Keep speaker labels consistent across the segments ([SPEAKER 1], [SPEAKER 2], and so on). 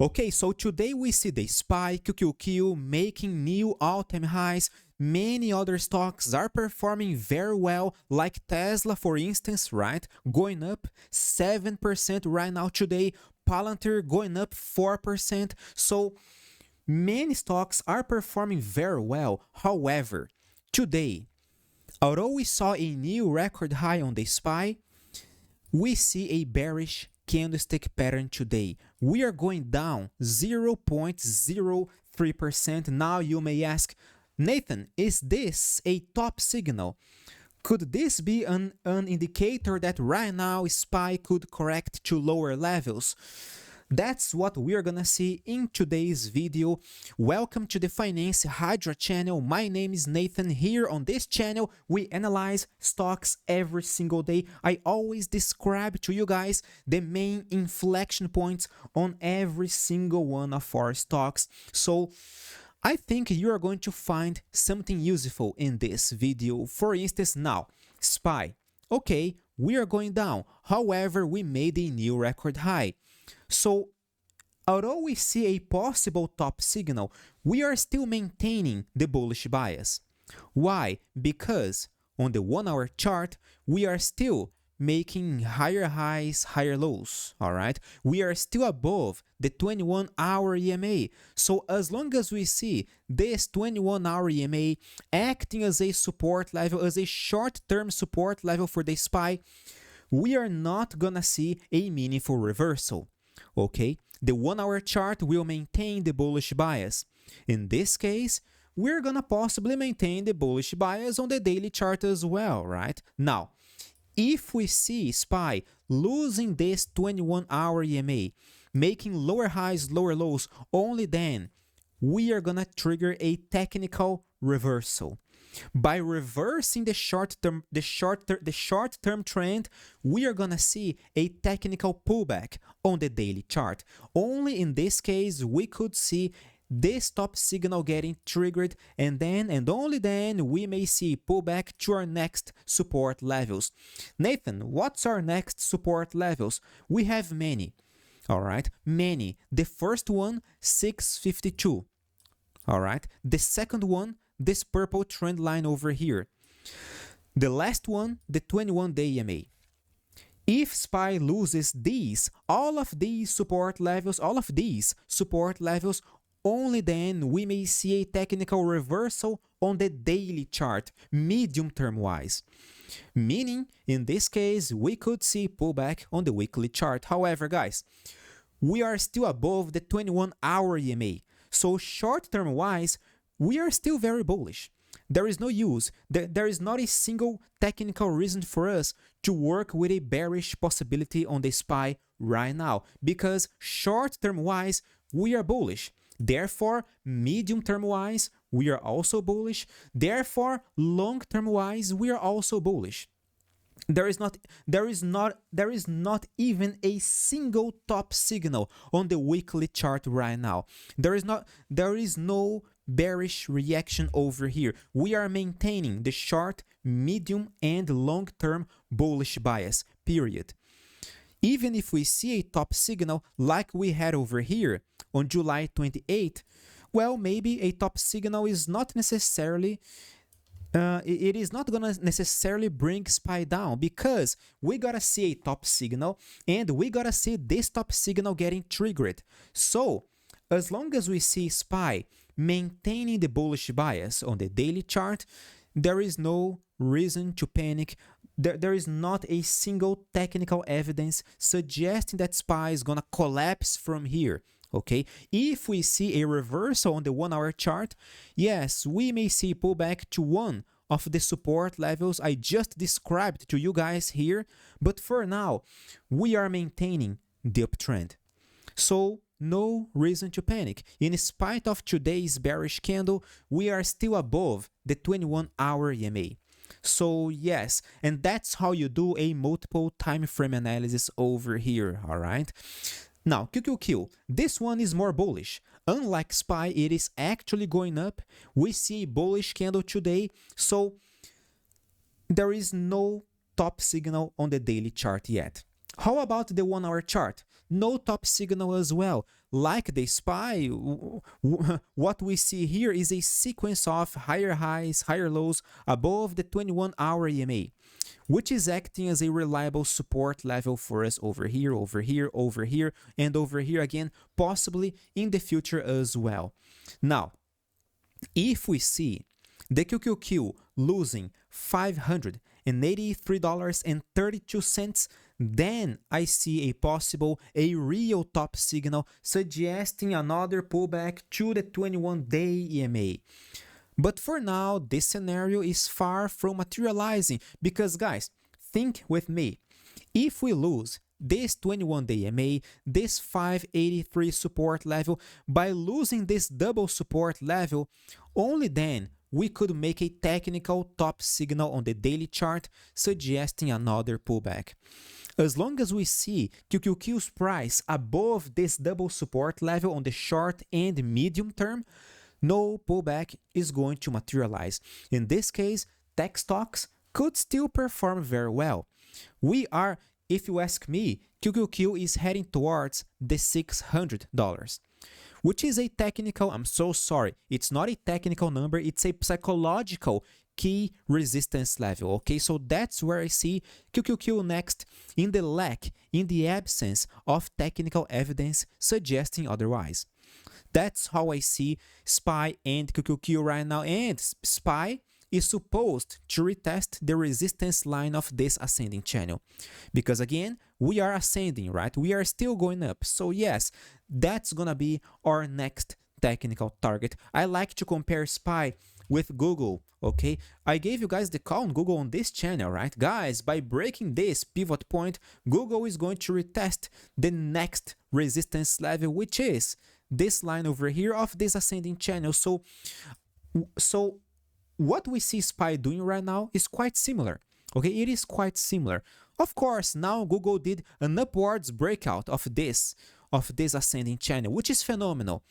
[SPEAKER 1] Okay, so today we see the SPY, QQQ making new all-time highs. Many other stocks are performing very well, like Tesla, for instance, right? Going up 7% right now today. Palantir going up 4%. So many stocks are performing very well. However, today, although we saw a new record high on the SPY, we see a bearish candlestick pattern today. We are going down 0.03%. Now you may ask, Nathan, is this a top signal? Could this be an indicator that right now SPY could correct to lower levels? That's what we're gonna see in today's video. Welcome to the Finance Hydra channel. My name is Nathan. Here on this channel, we analyze stocks every single day. I always describe to you guys the main inflection points on every single one of our stocks. So I think you are going to find something useful in this video. For instance, now, SPY. Okay, we are going down. However, we made a new record high. So, although we see a possible top signal, we are still maintaining the bullish bias. Why? Because on the 1-hour chart, we are still making higher highs, higher lows, all right? We are still above the 21-hour EMA. So as long as we see this 21-hour EMA acting as a support level, as a short-term support level for the SPY, we are not gonna see a meaningful reversal. Okay, the 1-hour chart will maintain the bullish bias. In this case, we're gonna possibly maintain the bullish bias on the daily chart as well, right? Now, if we see SPY losing this 21-hour EMA, making lower highs, lower lows, only then we are gonna trigger a technical reversal. By reversing the short-term trend, we are gonna see a technical pullback on the daily chart. Only in this case we could see this top signal getting triggered, and then and only then we may see pullback to our next support levels. Nathan, what's our next support levels? We have many. All right, many. The first one, 652. All right, the second one, this purple trend line over here. The last one, the 21-day EMA. If SPY loses all of these support levels, only then we may see a technical reversal on the daily chart, medium-term wise. Meaning, in this case, we could see pullback on the weekly chart. However, guys, we are still above the 21-hour EMA. So short-term wise, we are still very bullish. There is no use. There is not a single technical reason for us to work with a bearish possibility on the SPY right now, because short-term wise, we are bullish. Therefore, medium-term wise, we are also bullish. Therefore, long-term wise, we are also bullish. There is not even a single top signal on the weekly chart right now. There is no bearish reaction over here. We are maintaining the short, medium, and long-term bullish bias, period. Even if we see a top signal like we had over here on July 28, well, maybe a top signal is not necessarily it is not gonna necessarily bring SPY down, because we gotta see a top signal and we gotta see this top signal getting triggered. So as long as we see SPY maintaining the bullish bias on the daily chart, there is no reason to panic. There is not a single technical evidence suggesting that SPY is gonna collapse from here. Okay, if we see a reversal on the 1-hour chart, yes, we may see pullback to one of the support levels I just described to you guys here, but for now, we are maintaining the uptrend. So, no reason to panic. In spite of today's bearish candle, we are still above the 21-hour EMA. So yes, and that's how you do a multiple time frame analysis over here, all right? Now, QQQ, this one is more bullish. Unlike SPY, it is actually going up. We see a bullish candle today, so there is no top signal on the daily chart yet. How about the 1-hour chart? no top signal as well. Like the SPY, what we see here is a sequence of higher highs, higher lows above the 21-hour EMA, which is acting as a reliable support level for us over here, over here, over here, and over here again, possibly in the future as well. Now, if we see the QQQ losing $583.32, then I see a possible, a real top signal suggesting another pullback to the 21-day EMA. But for now, this scenario is far from materializing because, guys, think with me. If we lose this 21-day EMA, this 583 support level, by losing this double support level, only then we could make a technical top signal on the daily chart suggesting another pullback. As long as we see QQQ's price above this double support level on the short and medium term, no pullback is going to materialize. In this case, tech stocks could still perform very well. We are, if you ask me, QQQ is heading towards the $600, which is a technical, I'm so sorry, it's not a technical number, it's a psychological key resistance level, okay? So that's where I see QQQ next in the lack, in the absence of technical evidence suggesting otherwise. That's how I see SPY and QQQ right now, and SPY is supposed to retest the resistance line of this ascending channel. Because again, we are ascending, right? We are still going up. So yes, that's gonna be our next technical target. I like to compare SPY with Google, okay? I gave you guys the call on Google on this channel, right? Guys, by breaking this pivot point, Google is going to retest the next resistance level, which is this line over here of this ascending channel. So what we see SPY doing right now is quite similar, okay? It is quite similar. Of course, now Google did an upwards breakout of this ascending channel, which is phenomenal.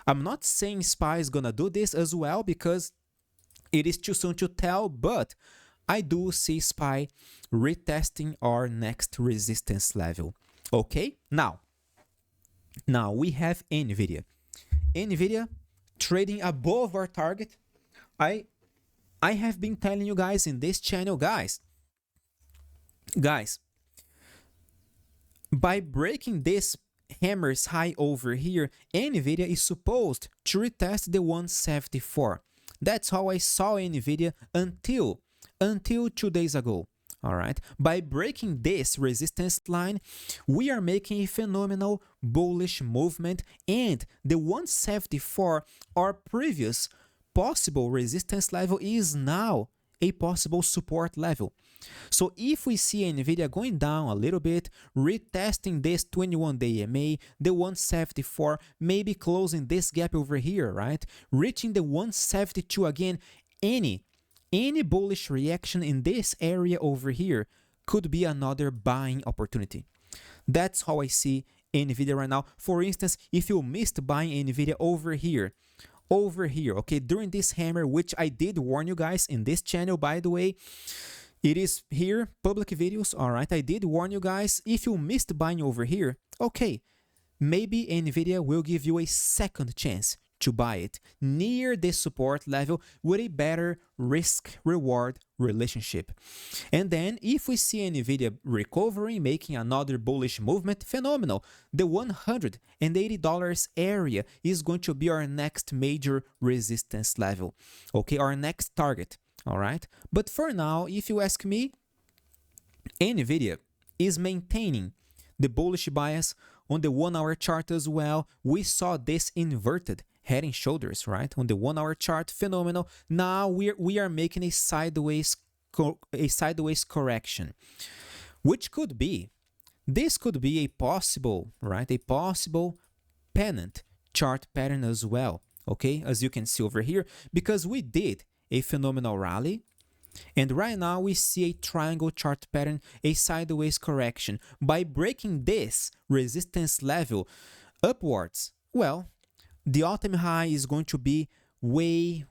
[SPEAKER 1] I'm not saying SPY is gonna do this as well because it is too soon to tell, but I do see SPY retesting our next resistance level, okay? Now we have Nvidia. Nvidia trading above our target. I have been telling you guys in this channel, guys, by breaking this hammer's high over here, Nvidia is supposed to retest the 174. That's how I saw Nvidia until 2 days ago. All right, by breaking this resistance line, we are making a phenomenal bullish movement, and the 174, our previous possible resistance level, is now a possible support level. So if we see Nvidia going down a little bit, retesting this 21-day EMA, the 174, maybe closing this gap over here, right? Reaching the 172 again, any bullish reaction in this area over here could be another buying opportunity. That's how I see Nvidia right now. For instance, if you missed buying Nvidia over here, okay, during this hammer, which I did warn you guys in this channel, by the way, it is here, public videos, all right, I did warn you guys. If you missed buying over here, okay, maybe Nvidia will give you a second chance to buy it near this support level with a better risk-reward relationship. And then if we see Nvidia recovering, making another bullish movement, phenomenal. The $180 area is going to be our next major resistance level, okay, our next target, all right? But for now, if you ask me, Nvidia is maintaining the bullish bias on the 1-hour chart as well. We saw this inverted head and shoulders, right, on the 1-hour chart, phenomenal. Now we are making a sideways correction, which could be, this could be a possible, right, a possible pennant chart pattern as well, okay, as you can see over here, because we did a phenomenal rally, and right now we see a triangle chart pattern, a sideways correction. By breaking this resistance level upwards, well, the all-time high is going to be way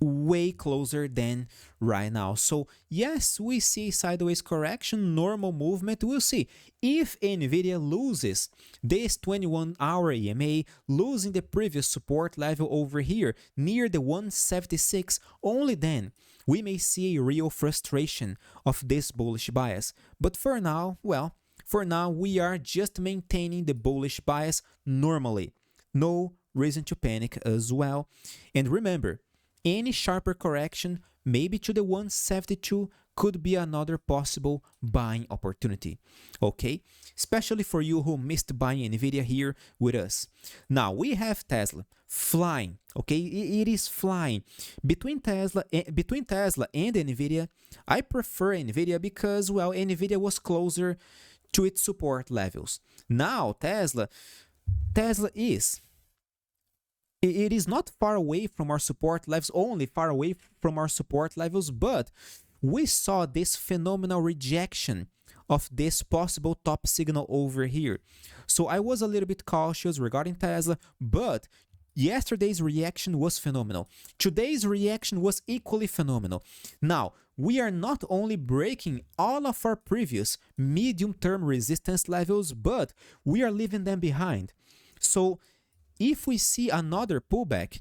[SPEAKER 1] way closer than right now. So yes, we see sideways correction, normal movement. We'll see if Nvidia loses this 21-hour EMA, losing the previous support level over here near the 176, only then we may see a real frustration of this bullish bias. But for now, well, for now we are just maintaining the bullish bias normally. No reason to panic as well. And remember, any sharper correction, maybe to the 172, could be another possible buying opportunity, okay? Especially for you who missed buying Nvidia here with us. Now, we have Tesla flying, okay? It is flying. Between Tesla and Nvidia, I prefer Nvidia because, well, Nvidia was closer to its support levels. Now, Tesla is... It is not far away from our support levels, only far away from our support levels, but we saw this phenomenal rejection of this possible top signal over here. So I was a little bit cautious regarding Tesla, but yesterday's reaction was phenomenal. Today's reaction was equally phenomenal. Now, we are not only breaking all of our previous medium-term resistance levels, but we are leaving them behind. So if we see another pullback,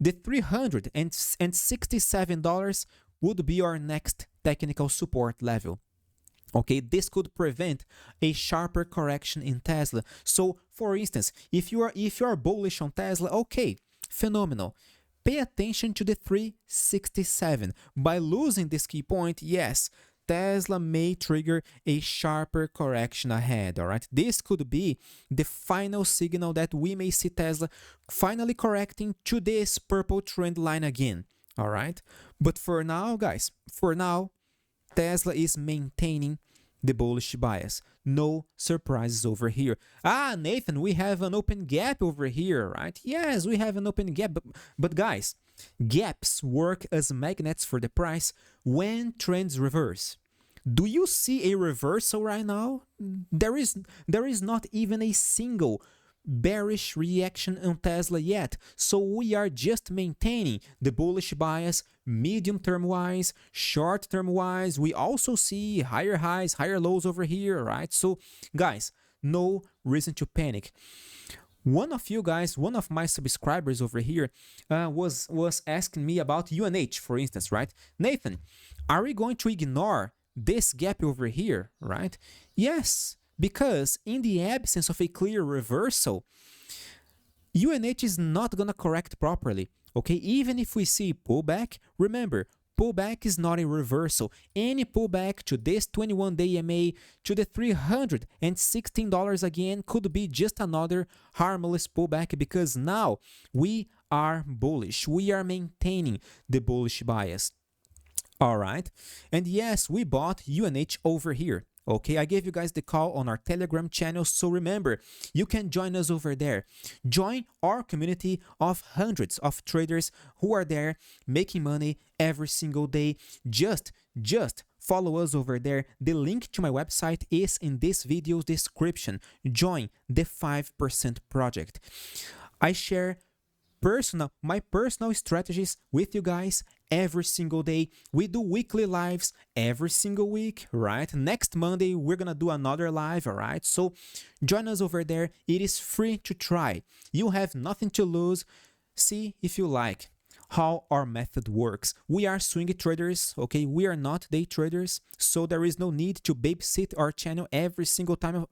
[SPEAKER 1] the $367 would be our next technical support level. Okay, this could prevent a sharper correction in Tesla. So, for instance, if you are bullish on Tesla, okay, phenomenal. Pay attention to the 367. By losing this key point, yes, Tesla may trigger a sharper correction ahead, all right? This could be the final signal that we may see Tesla finally correcting to this purple trend line again, all right? But for now, guys, Tesla is maintaining the bullish bias. No surprises over here. Ah, Nathan, we have an open gap over here, right? Yes, we have an open gap, but guys, gaps work as magnets for the price when trends reverse. Do you see a reversal right now? There is not even a single bearish reaction on Tesla yet. So we are just maintaining the bullish bias medium term wise, short term wise. We also see higher highs, higher lows over here, right? So guys, no reason to panic. One of you guys, one of my subscribers over here was asking me about UNH, for instance, right? Nathan, are we going to ignore this gap over here, right? Yes, because in the absence of a clear reversal, UNH is not going to correct properly, okay? Even if we see pullback, remember, pullback is not a reversal. Any pullback to this 21-day EMA, to the $316 again, could be just another harmless pullback because now we are bullish. We are maintaining the bullish bias. All right. And yes, we bought UNH over here. Okay, I gave you guys the call on our Telegram channel, so remember, you can join us over there. Join our community of hundreds of traders who are there making money every single day. Just follow us over there. The link to my website is in this video's description. Join the 5% project. I share my personal strategies with you guys every single day. We do weekly lives every single week, right? Next Monday, we're gonna do another live, all right? So join us over there. It is free to try. You have nothing to lose. See if you like how our method works. We are swing traders, okay? We are not day traders, so there is no need to babysit our channel every single time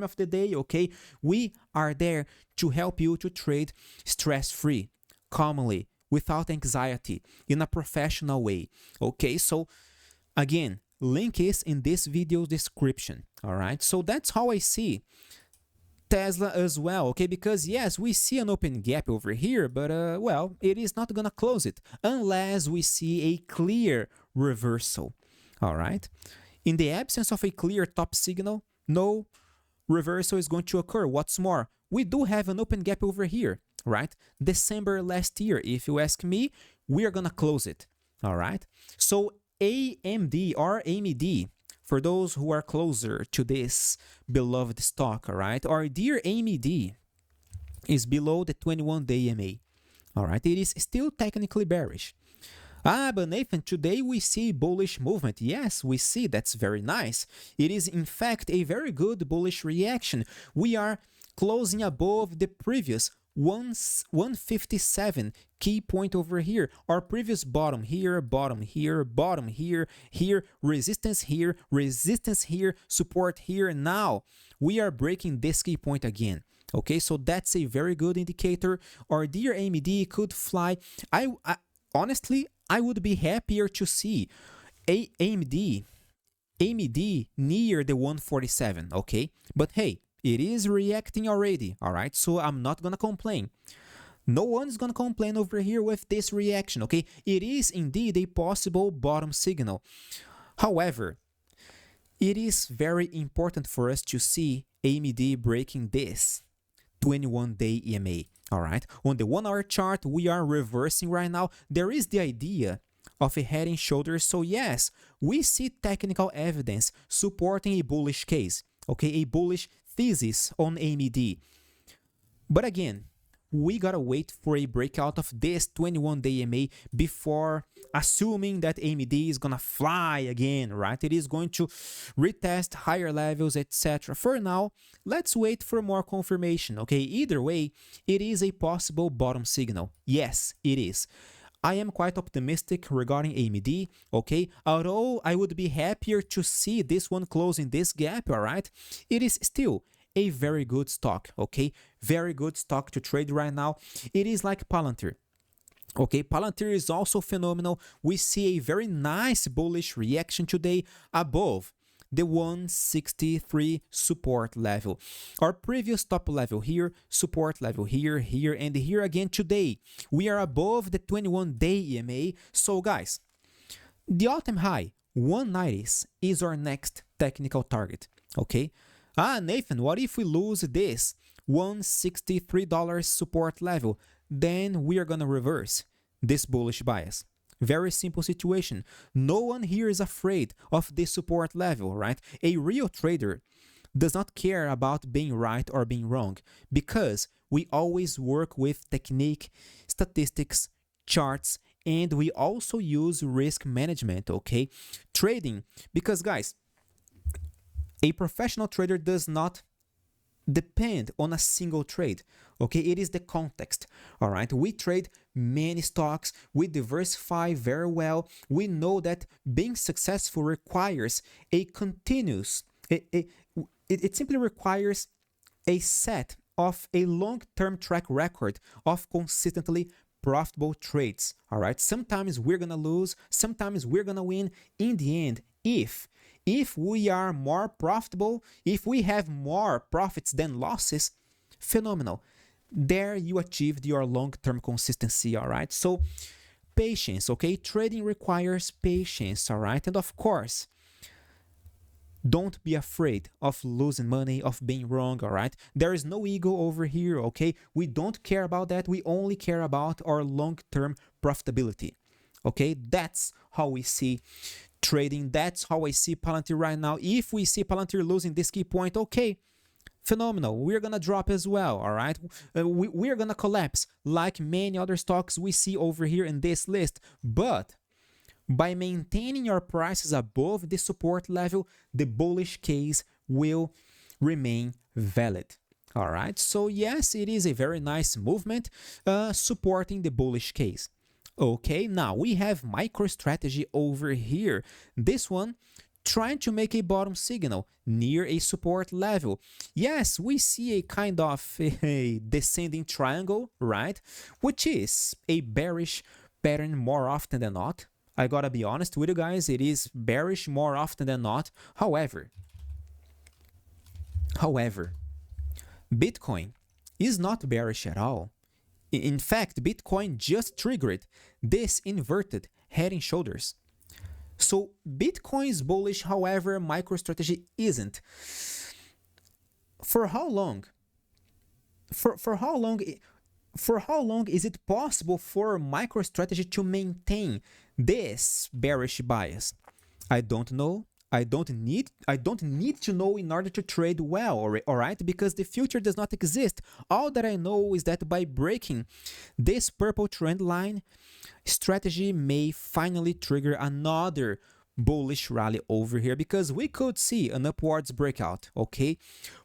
[SPEAKER 1] of the day, okay? We are there to help you to trade stress-free, calmly, without anxiety, in a professional way, okay? So again, link is in this video's description, all right? So that's how I see Tesla as well, okay? Because yes, we see an open gap over here, but well, it is not gonna close it unless we see a clear reversal, all right? In the absence of a clear top signal, no reversal is going to occur. What's more, we do have an open gap over here, right? December last year, if you ask me, we are gonna close it, all right? So AMD or AMD, for those who are closer to this beloved stock, all right? Our dear AMD is below the 21-day EMA, All right, it is still technically bearish. But Nathan, today we see bullish movement. Yes, we see. That's very nice. It is in fact a very good bullish reaction. We are closing above the previous 157 key point over here. Our previous bottom here, bottom here, bottom here, here, resistance here, support here. Now we are breaking this key point again. Okay, so that's a very good indicator. Our dear AMD could fly. Honestly, I would be happier to see AMD near the 147, okay? But hey, it is reacting already, all right? So I'm not gonna complain. No one's gonna complain over here with this reaction, okay? It is indeed a possible bottom signal. However, it is very important for us to see AMD breaking this 21-day EMA. All right, on the 1 hour chart, we are reversing right now. There is the idea of a head and shoulders. So yes, we see technical evidence supporting a bullish case, okay, a bullish thesis on AMD. But again, we gotta wait for a breakout of this 21-day EMA before assuming that AMD is gonna fly again, right? It is going to retest higher levels, etc. For now, let's wait for more confirmation, okay? Either way, it is a possible bottom signal. Yes, it is. I am quite optimistic regarding AMD, okay? Although I would be happier to see this one closing this gap, all right? It is still a very good stock, okay? Very good stock to trade right now. It is like Palantir. Okay, Palantir is also phenomenal. We see a very nice bullish reaction today above the 163 support level. Our previous top level here, support level here, here, and here again today. We are above the 21-day EMA. So guys, the all-time high 190s is our next technical target, okay? Nathan, what if we lose this $163 support level? Then we are gonna reverse this bullish bias. Very simple situation. No one here is afraid of this support level, right? A real trader does not care about being right or being wrong because we always work with technique, statistics, charts, and we also use risk management, okay? Trading, because guys, a professional trader does not depend on a single trade, okay? It is the context, all right? We trade many stocks, we diversify very well. We know that being successful requires a continuous, it simply requires a set of a long-term track record of consistently profitable trades, all right? Sometimes we're gonna lose, sometimes we're gonna win. In the end, if we are more profitable, if we have more profits than losses, phenomenal. There you achieved your long-term consistency, all right? So patience, okay? Trading requires patience, all right? And of course, don't be afraid of losing money, of being wrong, all right? There is no ego over here, okay? We don't care about that. We only care about our long-term profitability, okay? That's how we see trading. That's how I see Palantir right now. If we see Palantir losing this key point, okay, phenomenal. We're gonna drop as well, all right? We're gonna collapse like many other stocks we see over here in this list. But by maintaining your prices above the support level, the bullish case will remain valid. All right, so yes, it is a very nice movement supporting the bullish case. Okay, now we have Microstrategy over here. This one trying to make a bottom signal near a support level. Yes, we see a kind of a descending triangle, right? Which is a bearish pattern more often than not. I gotta be honest with you guys, it is bearish more often than not. However, Bitcoin is not bearish at all. In fact, Bitcoin just triggered this inverted head and shoulders. So Bitcoin is bullish, however, MicroStrategy isn't. For how long? For how long is it possible for MicroStrategy to maintain this bearish bias? I don't know. I don't need to know in order to trade well, all right? Because the future does not exist. All that I know is that by breaking this purple trend line, strategy may finally trigger another bullish rally over here, because we could see an upwards breakout, okay?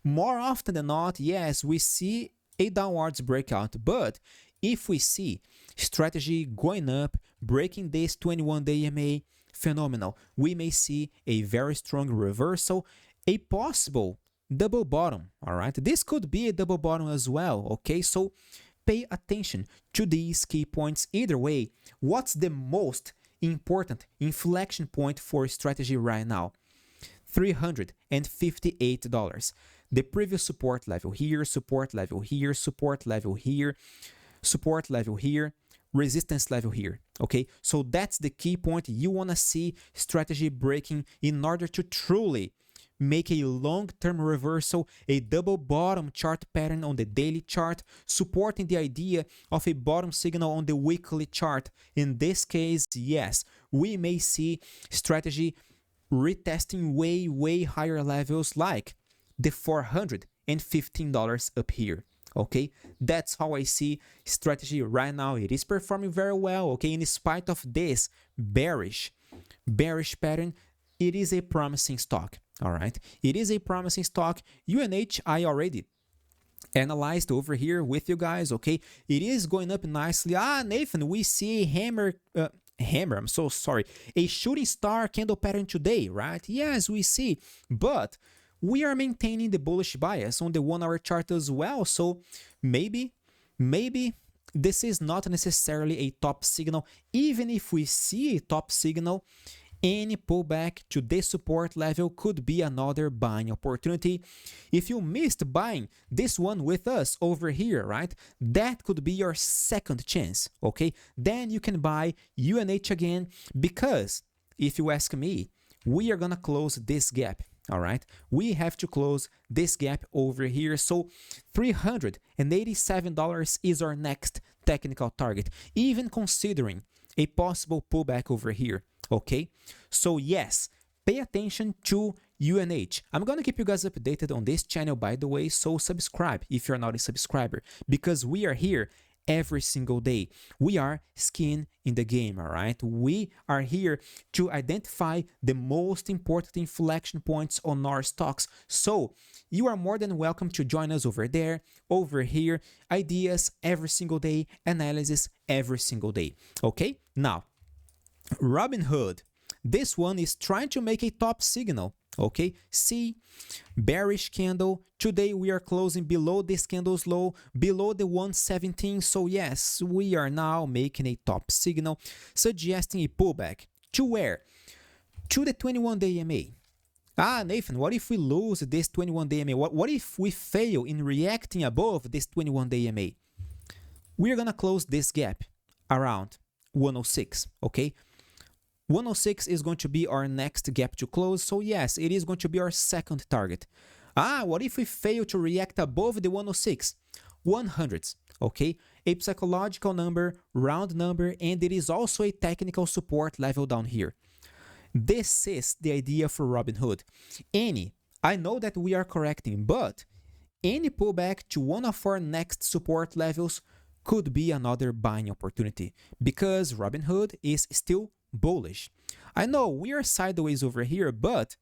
[SPEAKER 1] More often than not, yes, we see a downwards breakout, but if we see strategy going up, breaking this 21-day EMA, phenomenal. We may see a very strong reversal, a possible double bottom, all right? This could be a double bottom as well, okay? So pay attention to these key points. Either way, what's the most important inflection point for strategy right now? $358. The previous support level here, support level here, support level here, support level here, resistance level here, okay? So that's the key point. You want to see strategy breaking in order to truly make a long-term reversal, a double bottom chart pattern on the daily chart, supporting the idea of a bottom signal on the weekly chart. In this case, yes, we may see strategy retesting way higher levels like the $415 up here. Okay, that's how I see strategy right now. It is performing very well, okay? In spite of this bearish pattern, it is a promising stock, all right? It is a promising stock. UNH, I already analyzed over here with you guys, okay? It is going up nicely. Nathan, we see a hammer, I'm so sorry, a shooting star candle pattern today, right? Yes, we see, but we are maintaining the bullish bias on the 1-hour chart as well. So maybe this is not necessarily a top signal. Even if we see a top signal, any pullback to this support level could be another buying opportunity. If you missed buying this one with us over here, right, that could be your second chance, okay? Then you can buy UNH again, because if you ask me, we are gonna close this gap. All right, we have to close this gap over here. So $387 is our next technical target, even considering a possible pullback over here. Okay, so yes, pay attention to UNH. I'm gonna keep you guys updated on this channel, by the way, so subscribe if you're not a subscriber, because we are here every single day. We are skin in the game, all right? We are here to identify the most important inflection points on our stocks. So you are more than welcome to join us over there, over here. Ideas every single day, analysis every single day, okay? Now, Robinhood. This one is trying to make a top signal, okay? See, bearish candle. Today we are closing below this candle's low, below the 117. So yes, we are now making a top signal, suggesting a pullback. To where? To the 21-day EMA. Nathan, what if we lose this 21-day EMA? What if we fail in reacting above this 21-day EMA? We're gonna close this gap around 106, okay? 106 is going to be our next gap to close. So yes, it is going to be our second target. What if we fail to react above the 106? 100s, okay? A psychological number, round number, and it is also a technical support level down here. This is the idea for Robinhood. I know that we are correcting, but any pullback to one of our next support levels could be another buying opportunity, because Robinhood is still bullish. I know we are sideways over here, but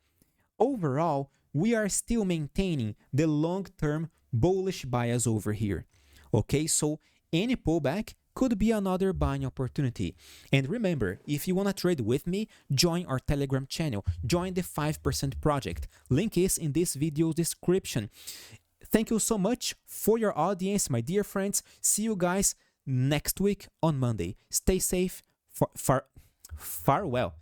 [SPEAKER 1] overall, we are still maintaining the long-term bullish bias over here. Okay, so any pullback could be another buying opportunity. And remember, if you want to trade with me, join our Telegram channel, join the 5% project. Link is in this video description. Thank you so much for your audience, my dear friends. See you guys next week on Monday. Stay safe. Farewell.